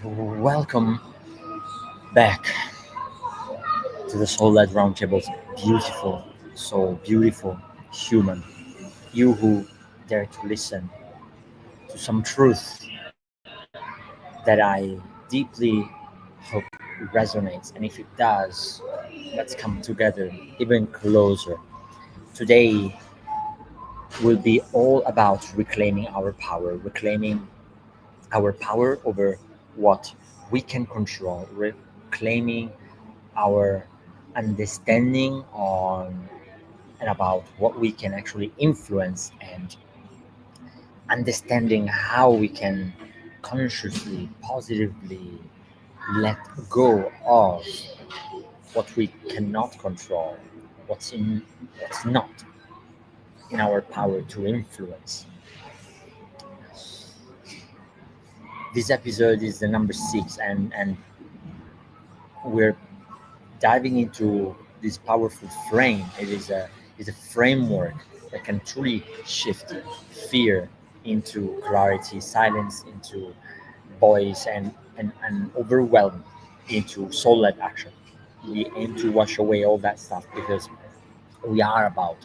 Welcome back to the Soul-Led Roundtable's beautiful soul, beautiful human. You who dare to listen to some truth that I deeply hope resonates. And if it does, let's come together even closer. Today will be all about reclaiming our power over what we can control, reclaiming our understanding on and about what we can actually influence, and understanding how we can consciously, positively let go of what we cannot control, what's not in our power to influence. This episode is the number 6, and we're diving into this powerful frame. It is a framework that can truly shift fear into clarity, silence into voice, and overwhelm into soul-led action. We aim to wash away all that stuff because we are about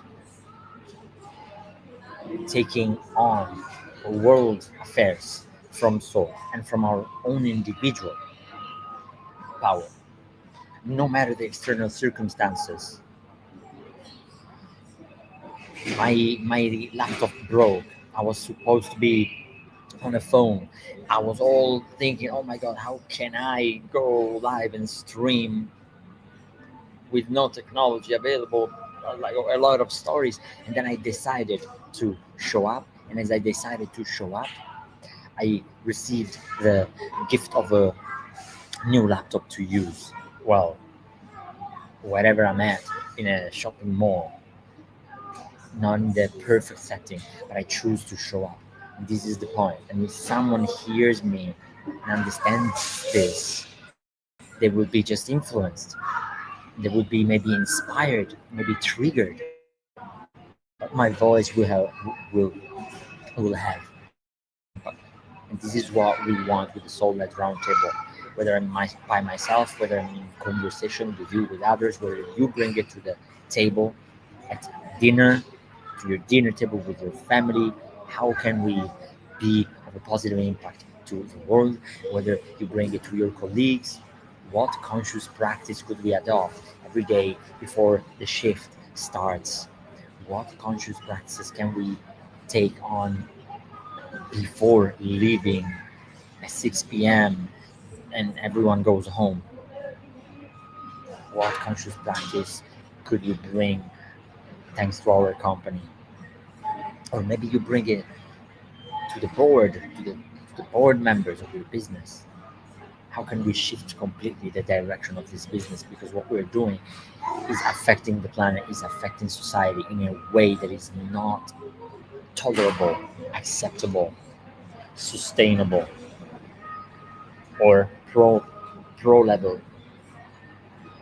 taking on world affairs from soul and from our own individual power, no matter the external circumstances. My laptop broke. I was supposed to be on a phone. I was all thinking, oh my god, how can I go live and stream with no technology available? Like a lot of stories. And then I decided to show up. And as I decided to show up, I received the gift of a new laptop to use. Well, wherever I'm at, in a shopping mall, not in the perfect setting, but I choose to show up. And this is the point. And if someone hears me and understands this, they will be just influenced. They will be maybe inspired, maybe triggered. But my voice will have impact. And this is what we want with the Soul-Led Roundtable. Whether by myself, whether I'm in conversation with you, with others, whether you bring it to the table at dinner, to your dinner table with your family. How can we be of a positive impact to the world? Whether you bring it to your colleagues, what conscious practice could we adopt every day before the shift starts? What conscious practices can we take on before leaving at 6 p.m. and everyone goes home? What conscious practice could you bring thanks to our company? Or maybe you bring it to the board, to the board members of your business. How can we shift completely the direction of this business? Because what we're doing is affecting the planet, is affecting society in a way that is not tolerable, acceptable, sustainable, or pro level.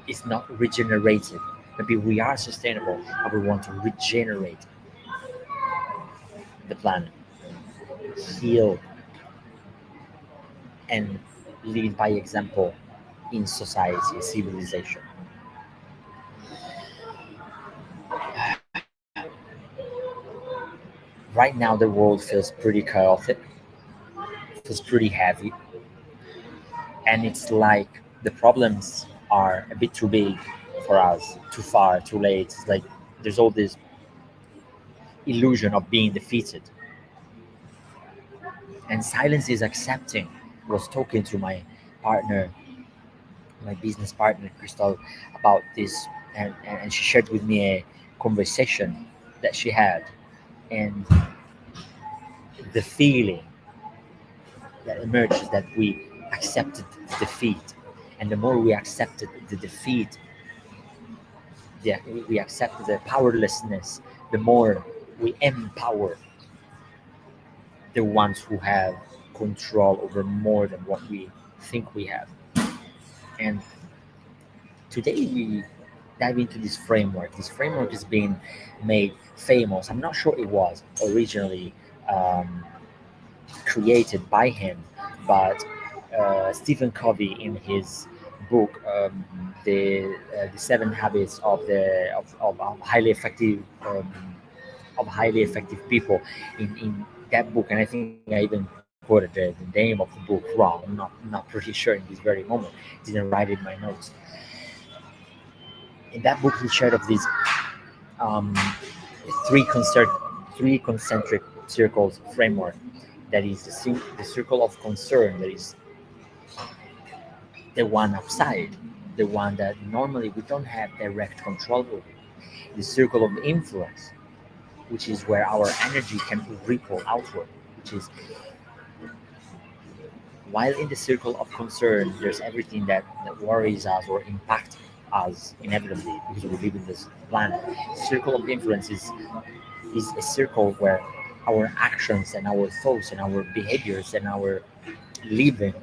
It's not regenerative. Maybe we are sustainable, but we want to regenerate the planet, heal, and lead by example in society, civilization. Right now, the world feels pretty chaotic, feels pretty heavy, and it's like the problems are a bit too big for us, too far, too late. It's like there's all this illusion of being defeated, and silence is accepting. I was talking to my partner, my business partner, Crystal, about this, and she shared with me a conversation that she had, and the feeling that emerges that we accepted the defeat, and the more we accepted the defeat, yeah, we accepted the powerlessness, the more we empower the ones who have control over more than what we think we have. And today we dive into this framework. This framework is being made famous. I'm not sure it was originally um, created by him, but Stephen Covey in his book, the Seven Habits of highly effective people, in that book. And I think I even quoted the name of the book wrong. I'm not pretty sure in this very moment. Didn't write it in my notes. In that book, he shared of these um, three concert three concentric circles framework. That is the circle of concern. That is the one outside, the one that normally we don't have direct control over. The circle of influence, which is where our energy can ripple outward, which is while in the circle of concern, there's everything that worries us or impacts us inevitably because we live in this planet. Circle of influence is a circle where our actions and our thoughts and our behaviors and our living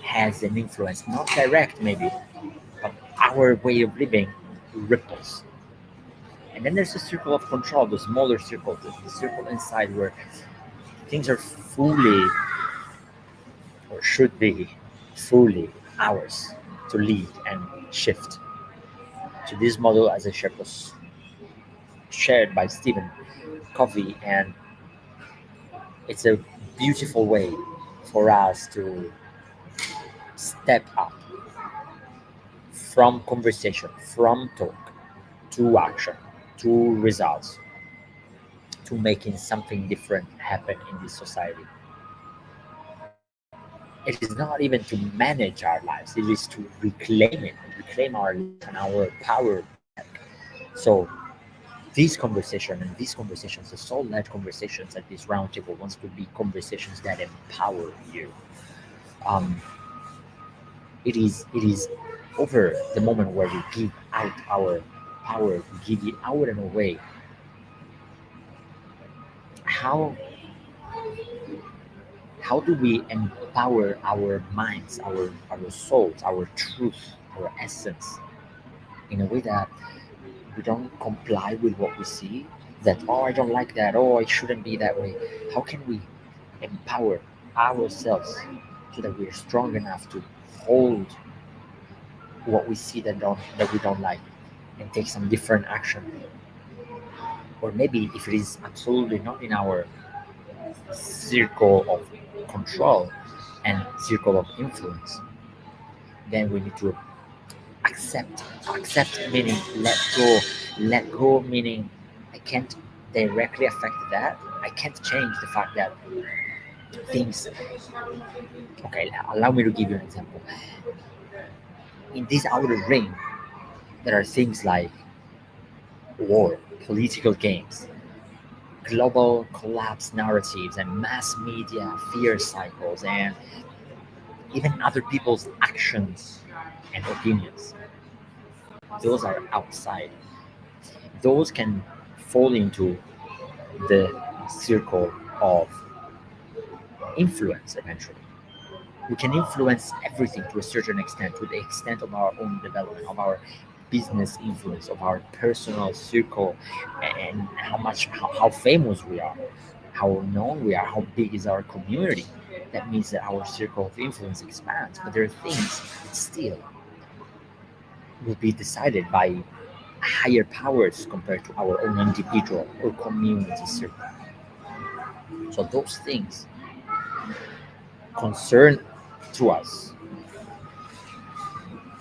has an influence, not direct maybe, but our way of living ripples. And then there's a circle of control, the smaller circle, the circle inside where things are fully or should be fully ours to lead and shift. So this model, as I shared, was shared by Stephen Covey, and it's a beautiful way for us to step up from conversation, from talk, to action, to results, to making something different happen in this society. It is not even to manage our lives, it is to reclaim it, reclaim our life and our power back. So these conversations and these conversations, the soul-led conversations at this roundtable wants to be conversations that empower you. Um, it is over the moment where we give out our power, we give it out and away. How how do we empower our minds, our souls, our truth, our essence in a way that we don't comply with what we see? That, oh, I don't like that, oh, it shouldn't be that way. How can we empower ourselves so that we're strong enough to hold what we see that we don't like and take some different action? Or maybe if it is absolutely not in our circle of control and circle of influence, then we need to accept. Accept meaning let go. Let go meaning I can't directly affect that. I can't change the fact that things. Okay, allow me to give you an example. In this outer ring, there are things like war, political games, global collapse narratives, and mass media fear cycles, and even other people's actions and opinions. Those are outside. Those can fall into the circle of influence eventually. We can influence everything to a certain extent, to the extent of our own development, of our business influence, of our personal circle, and how famous we are, how known we are, how big is our community. That means that our circle of influence expands. But there are things that still will be decided by higher powers compared to our own individual or community circle. So those things concern to us,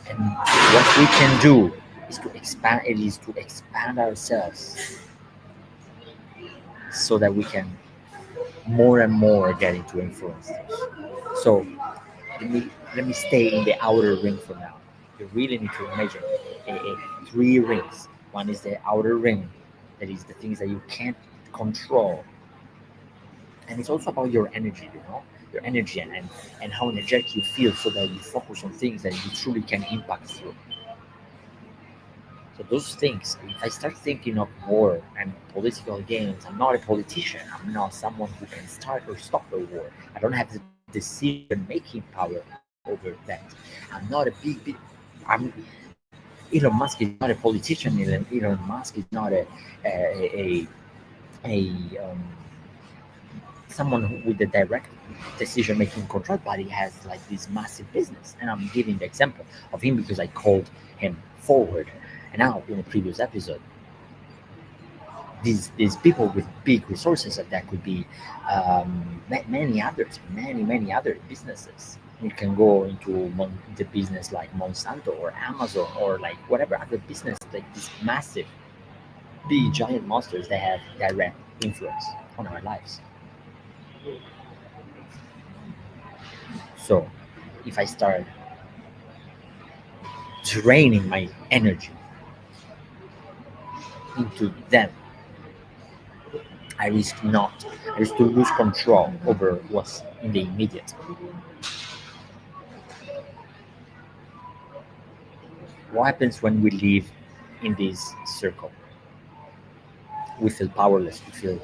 and what we can do is to expand. It is to expand ourselves so that we can more and more get into influence those. So let me stay in the outer ring for now. You really need to imagine three rings. One is the outer ring, that is the things that you can't control, and it's also about your energy, your energy, and how energetic you feel, so that you focus on things that you truly can impact through. So those things, if I start thinking of war and political games, I'm not a politician. I'm not someone who can start or stop a war. I don't have the decision making power over that. I'm not a big. I'm Elon Musk is not a politician. Elon Musk is not a a someone with the direct decision making control, but he has like this massive business. And I'm giving the example of him because I called him forward. And now in the previous episode, these people with big resources, that could be many others, many other businesses. You can go into the business like Monsanto or Amazon or like whatever other business, like these massive, big, giant monsters that have direct influence on our lives. So if I start draining my energy into them, I risk to lose control over what's in the immediate. What happens when we live in this circle? We feel powerless. We feel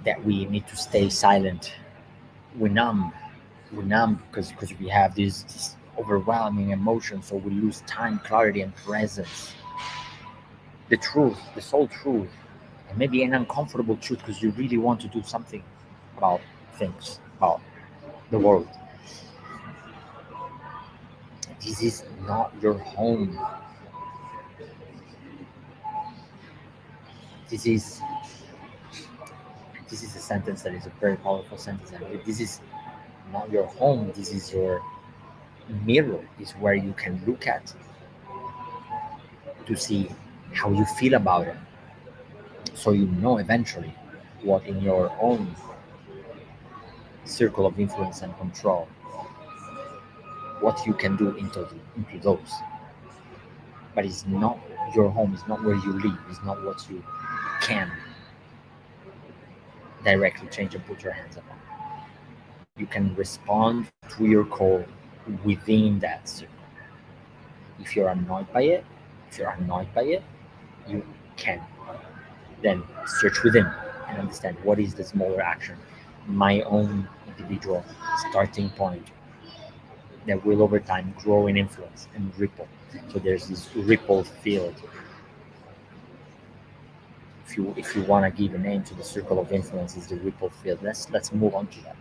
that we need to stay silent. We numb. We numb because we have this overwhelming emotion. So we lose time, clarity, and presence. The truth, the soul truth, and maybe an uncomfortable truth because you really want to do something about things, about the world. This is not your home. This is this is a sentence that is a very powerful sentence. This is not your home. This is your mirror. Is where you can look at to see how you feel about it, so you know eventually what in your own circle of influence and control, what you can do into those. But it's not your home. It's not where you live. It's not what you can directly change and put your hands upon. You can respond to your call within that circle. If you're annoyed by it, you can then search within and understand what is the smaller action, my own individual starting point that will over time grow in influence and ripple. So there's this ripple field. If you want to give a name to the circle of influence, is the ripple field. Let's move on to that.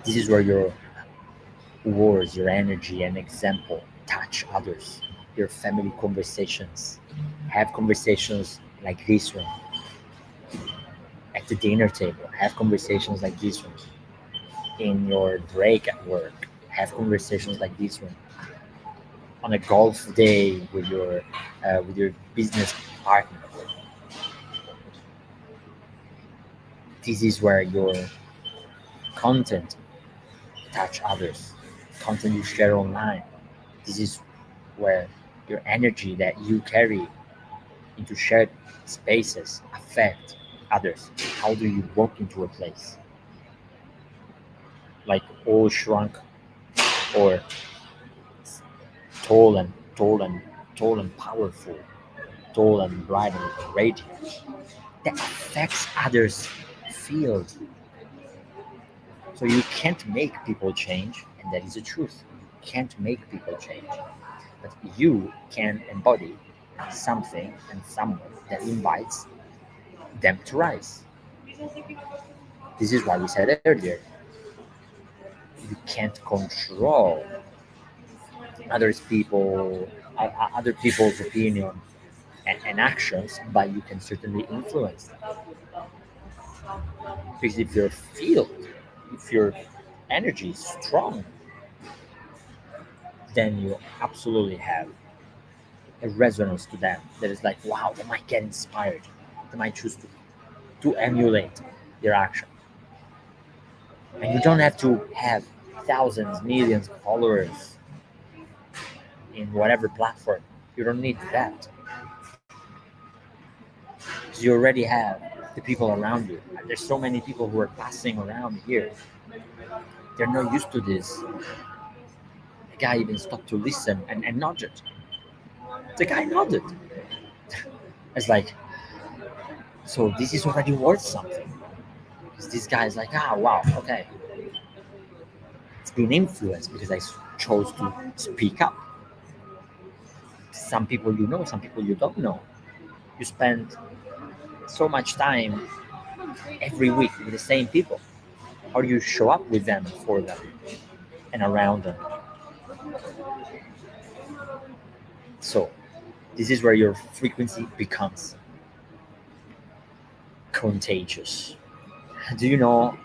This is where your words, your energy, and example touch others. Your family conversations. Have conversations like this one at the dinner table. Have conversations like this one in your break at work. Have conversations like this one on a golf day with your business partner. This is where your content touch others. Content you share online. This is where your energy that you carry into shared spaces affect others. How do you walk into a place like all shrunk or tall and tall and tall and powerful, tall and bright and radiant? That affects others' field. So you can't make people change, and that is the truth. You can't make people change, but you can embody something and someone that invites them to rise. This is why we said earlier, you can't control people, other people's opinion and actions, but you can certainly influence them. Because if your field, if your energy is strong, then you absolutely have a resonance to them that is like, wow, they might get inspired. They might choose to emulate their action. And you don't have to have thousands, millions of followers in whatever platform. You don't need that. Because you already have the people around you. And there's so many people who are passing around here. They're not used to this. The guy even stopped to listen and nodded. The guy nodded. It's like, so this is already worth something. Because this guy is like, ah, wow, okay. It's been influenced because I chose to speak up. Some people you know, some people you don't know. You spend so much time every week with the same people? How do you show up with them, for them, and around them? So this is where your frequency becomes contagious. Do you know?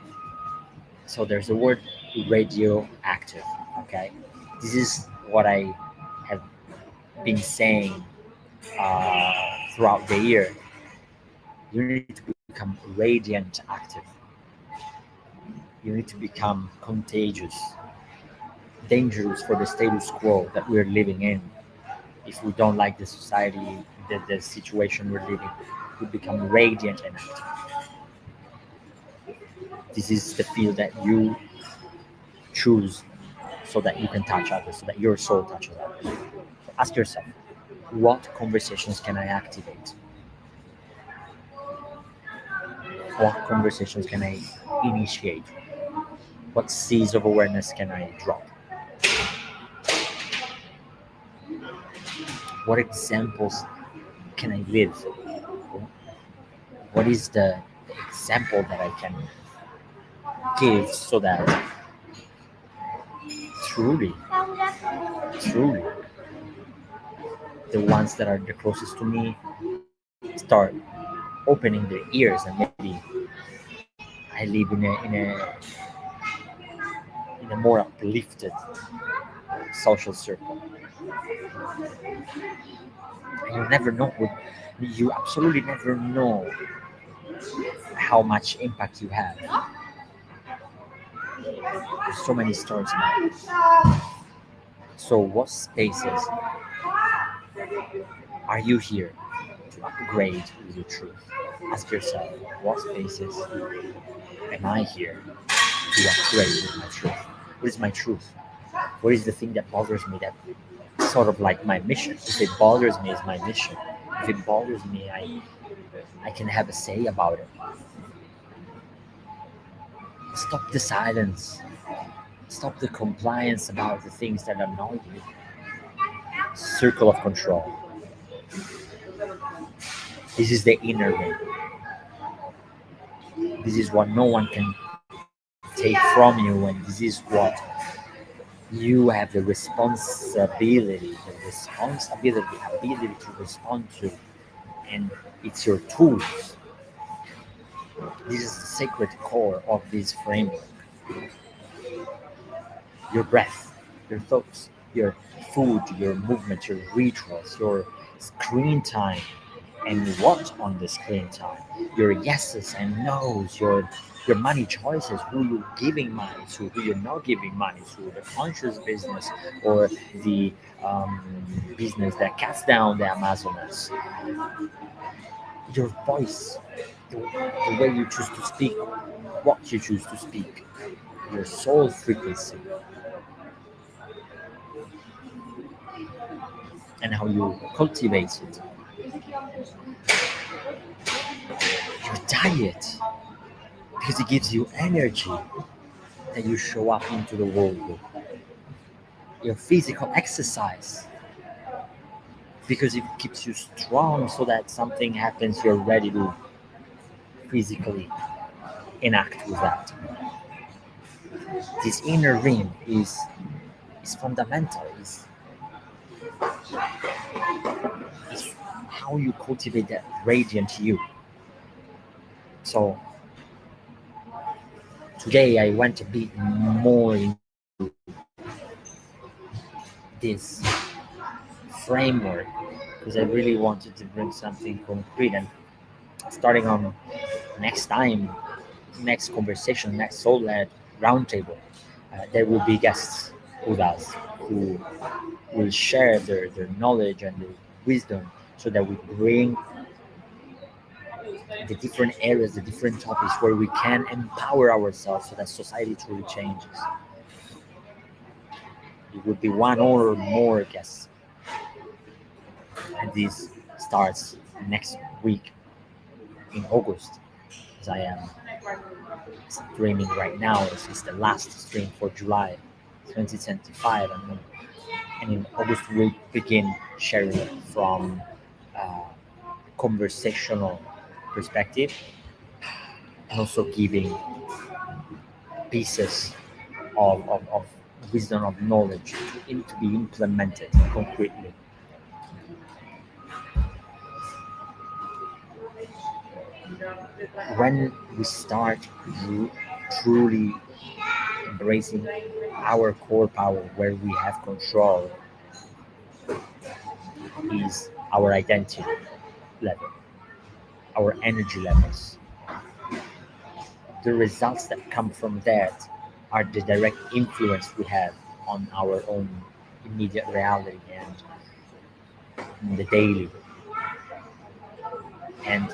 So there's the word radioactive. Okay, this is what I have been saying uh, throughout the year. You need to become radiant active. You need to become contagious, dangerous for the status quo that we're living in. If we don't like the society, the situation we're living, we become radiant and active. This is the field that you choose so that you can touch others, so that your soul touches others. So ask yourself, what conversations can I activate? What conversations can I initiate? What seeds of awareness can I drop? What examples can I live? What is the example that I can give so that truly, truly, the ones that are the closest to me start opening their ears, and maybe I live in a more uplifted social circle. And you never know what, you absolutely never know how much impact you have. There's so many stories about it. So what spaces are you here to upgrade with your truth? Ask yourself, what spaces am I here to upgrade with my truth? What is my truth? What is the thing that bothers me, that sort of like my mission? If it bothers me, it's my mission. If it bothers me, I can have a say about it. Stop the silence. Stop the compliance about the things that annoy you. Circle of control. This is the inner ring. This is what no one can take from you, and this is what you have the ability to respond to, and it's your tools. This is the sacred core of this framework. Your breath, your thoughts, your food, your movement, your rituals, your screen time, and what on the screen time, your yeses and nos, your money choices, who you're giving money to, who you're not giving money to, the conscious business or the um, business that cuts down the Amazonas, your voice, the way you choose to speak, what you choose to speak, your soul frequency, and how you cultivate it, your diet, because it gives you energy that you show up into the world with, your physical exercise, because it keeps you strong so that something happens, you're ready to physically enact with that. This inner ring is fundamental, is how you cultivate that radiant you. So today I went a bit more into this framework because I really wanted to bring something concrete, and starting on next time, next conversation, next Soul-Led Roundtable, there will be guests with us who will share their knowledge and their wisdom so that we bring the different areas, the different topics where we can empower ourselves so that society truly changes. It will be one or more guests, and this starts next week in August, as I am streaming right now. It's the last stream for July 2025, and in August we'll begin sharing it from a conversational perspective, and also giving pieces of wisdom, of knowledge to be implemented concretely. When we start truly embracing our core power, where we have control, is our identity level, our energy levels. The results that come from that are the direct influence we have on our own immediate reality and in the daily. And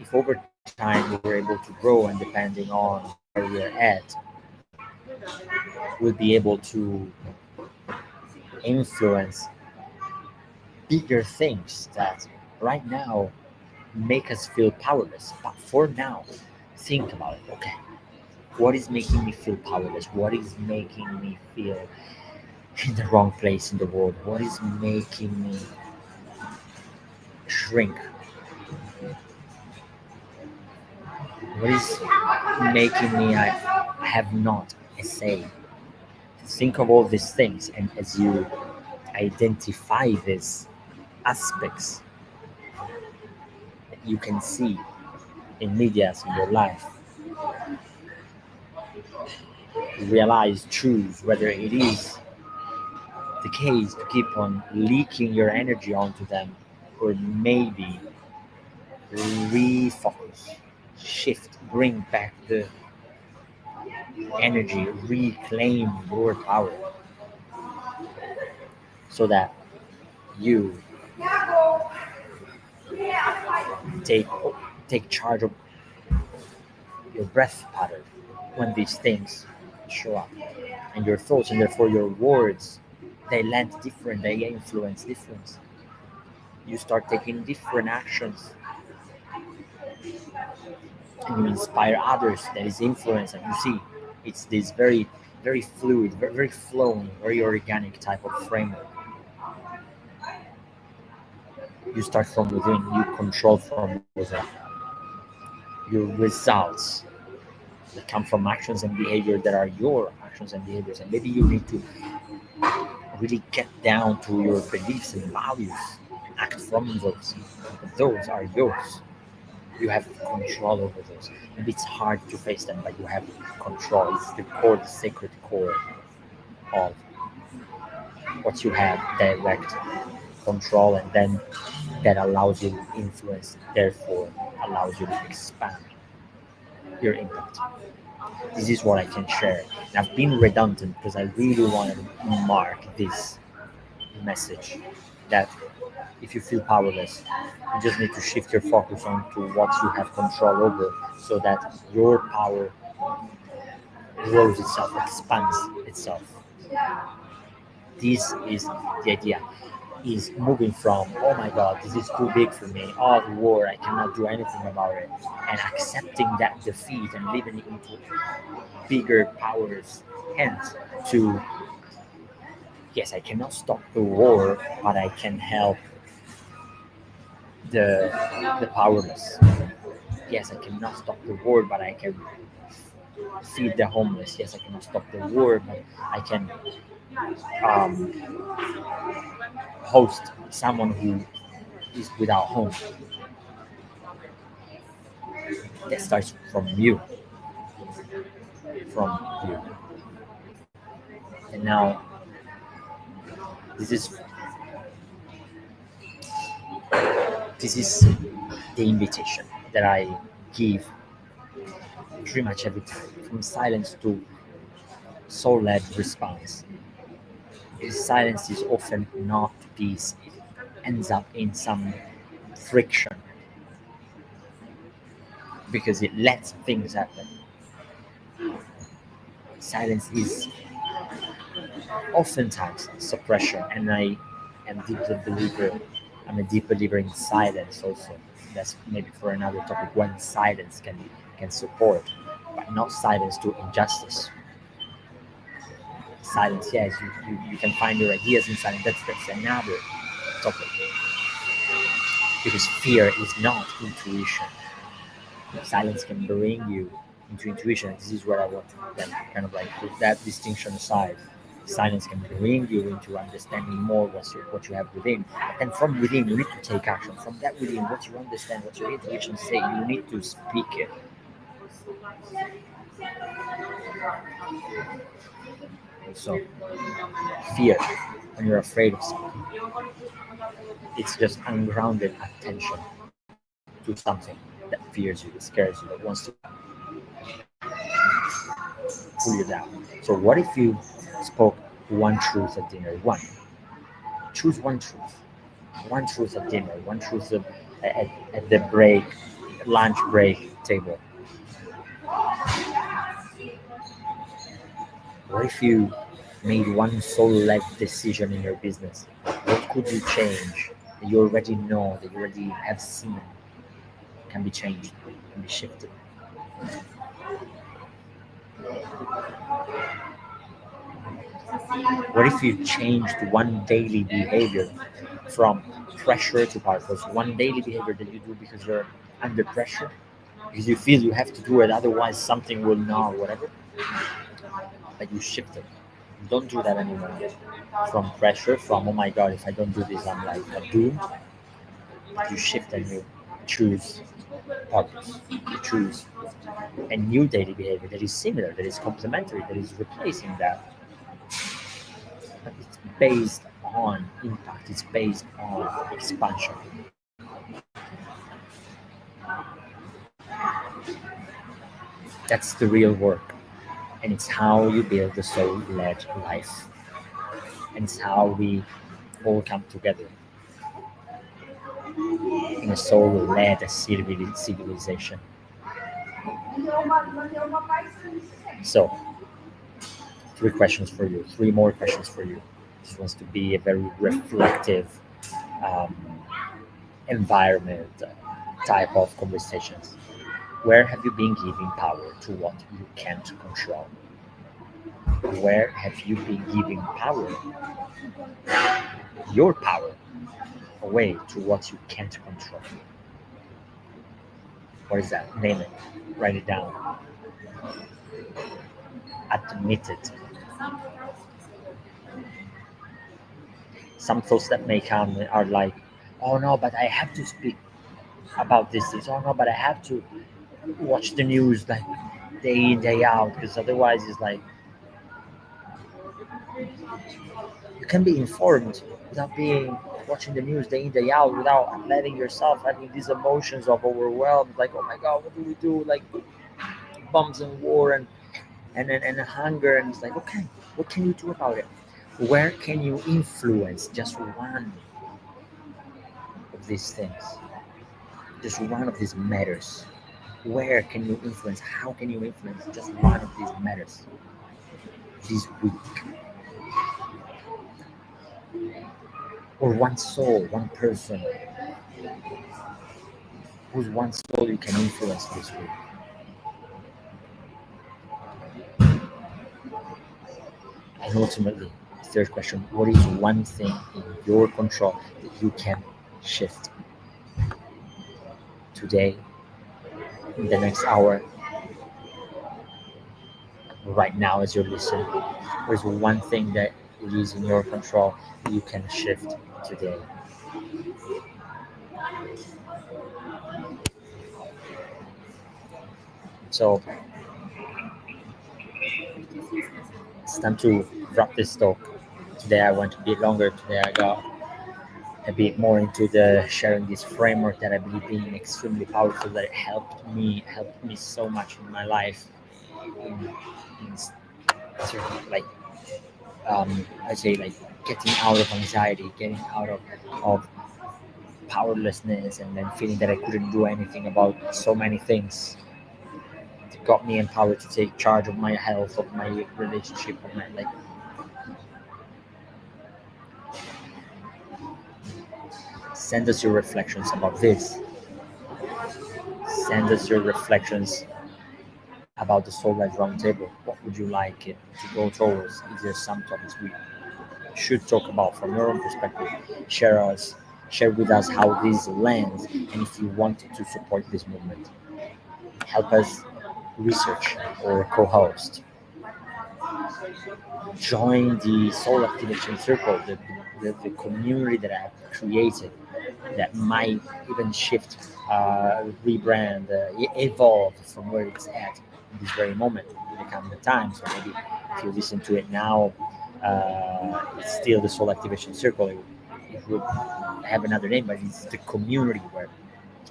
if over time we're able to grow, and depending on where we're at, we'll be able to influence bigger things that right now make us feel powerless. But for now, think about it. Okay, what is making me feel powerless? What is making me feel in the wrong place in the world? What is making me shrink? What is making me I have not a say? Think of all these things, and as you identify these aspects that you can see in medias in your life, realize, choose whether it is the case to keep on leaking your energy onto them, or maybe refocus, shift, bring back the energy, reclaim your power so that you take take charge of your breath pattern when these things show up, and your thoughts, and therefore your words, they land different, they influence different. You start taking different actions, and you inspire others. That is influence, and you see, it's this very fluid, very flowing, very organic type of framework. You start from within, you control from within. Your results that come from actions and behavior that are your actions and behaviors, and maybe you need to really get down to your beliefs and values, act from those. Those are yours. You have control over those. Maybe it's hard to face them, but you have control. It's the core, the sacred core of what you have, direct control, and then that allows you to influence, therefore allows you to expand your impact. This is what I can share. And I've been redundant because I really want to mark this message that if you feel powerless, you just need to shift your focus onto what you have control over, so that your power grows itself, expands itself. This is the idea. Is moving from, oh my god, this is too big for me, oh, the war, I cannot do anything about it, and accepting that defeat and living into bigger powers hands, to, yes, I cannot stop the war, but I can help the the powerless. Yes, I cannot stop the war, but I can feed the homeless. Yes, I cannot stop the war, but I can um, host someone who is without home. That starts from you, from you. And now this is this is the invitation that I give pretty much every time, from silence to soul-led response. Because silence is often not peace; it ends up in some friction because it lets things happen. Silence is oftentimes suppression, and I am deeply believer. I'm a deep believer in silence also. That's maybe for another topic, when silence can support, but not silence to injustice. Silence, yes, you can find your ideas in silence. That's another topic, because fear is not intuition. Silence can bring you into intuition. This is where I want to then kind of like put that distinction aside. Silence can bring you into understanding more what you have within. And from within, you need to take action. From that within, what you understand, what your intuition say, you need to speak it. So, fear, when you're afraid of something, it's just ungrounded attention to something that fears you, that scares you, that wants to pull you down. So, what if you spoke one truth at dinner? One. Choose one truth. One truth at dinner, one truth at the break, lunch break table. What if you made one soul-led decision in your business? What could you change that you already know, that you already have seen, can be changed, can be shifted? What if you changed one daily behavior from pressure to purpose? One daily behavior that you do because you're under pressure, because you feel you have to do it, otherwise something will not, whatever. But you shift it. Don't do that anymore. From pressure, from oh my god, if I don't do this, I'm like a doomed. You shift and you choose purpose. You choose a new daily behavior that is similar, that is complementary, that is replacing that. But it's based on impact. It's based on expansion. That's the real work, and it's how you build a soul-led life, and it's how we all come together in a soul-led civilization. So, three questions for you, three more questions for you. This wants to be a very reflective um, environment type of conversations. Where have you been giving power to what you can't control? Where have you been giving power, your power, away to what you can't control? What is that? Name it. Write it down. Admit it. Some thoughts that may come are like, oh no, but I have to speak about this. Oh no, but I have to watch the news like day in, day out, because otherwise it's like you can be informed without being watching the news day in, day out, without letting yourself having these emotions of overwhelmed, like, oh my god, what do we do? Like bombs and war and hunger, and it's like, okay, what can you do about it? Where can you influence just one of these things? Just one of these matters. Where can you influence? How can you influence just one of these matters this week? Or one soul, one person, whose one soul you can influence this week? And ultimately, third question, what is one thing in your control that you can shift today, in the next hour, right now as you're listening? What is one thing that it is in your control that you can shift today? So it's time to wrap this talk. Today I went a bit longer. Today I got a bit more into the sharing this framework that I believe being extremely powerful, that it helped me so much in my life, in like I say, like getting out of anxiety, getting out of powerlessness, and then feeling that I couldn't do anything about so many things. It got me empowered to take charge of my health, of my relationship, of my like. Send us your reflections about this. Send us your reflections about the Soul-Led Roundtable. What would you like it to go towards? Is there some topics we should talk about from your own perspective? Share with us how this lands, and if you wanted to support this movement. help us research or co-host. Join the Soul Activation Circle, the community that I've created that might even shift, rebrand, evolve from where it's at in this very moment in the coming time. So maybe if you listen to it now, it's still the Soul Activation Circle. It would have another name, but it's the community where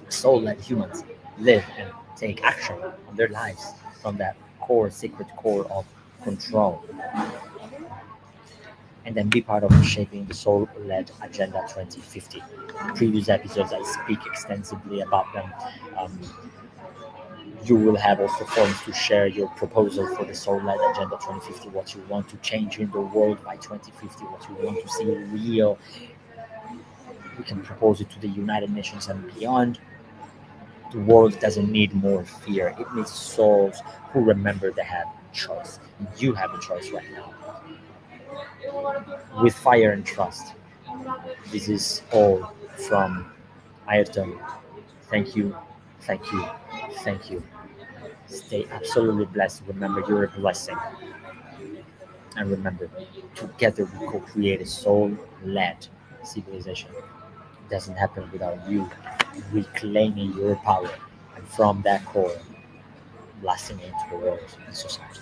soul-led humans live and take action on their lives from that core, sacred core of control, and then be part of shaping the Soul-Led Agenda 2050. Previous episodes, I speak extensively about them. Um, you will have also forms to share your proposal for the Soul-Led Agenda 2050, what you want to change in the world by 2050, what you want to see real. We can propose it to the United Nations and beyond. The world doesn't need more fear. It needs souls who remember they have choice. You have a choice right now. With fire and trust. This is all from Ayrton. Thank you, thank you, thank you. Stay absolutely blessed. Remember, you're a blessing. And remember, together we co create a soul led civilization. It doesn't happen without you reclaiming your power and from that core, blasting into the world and society.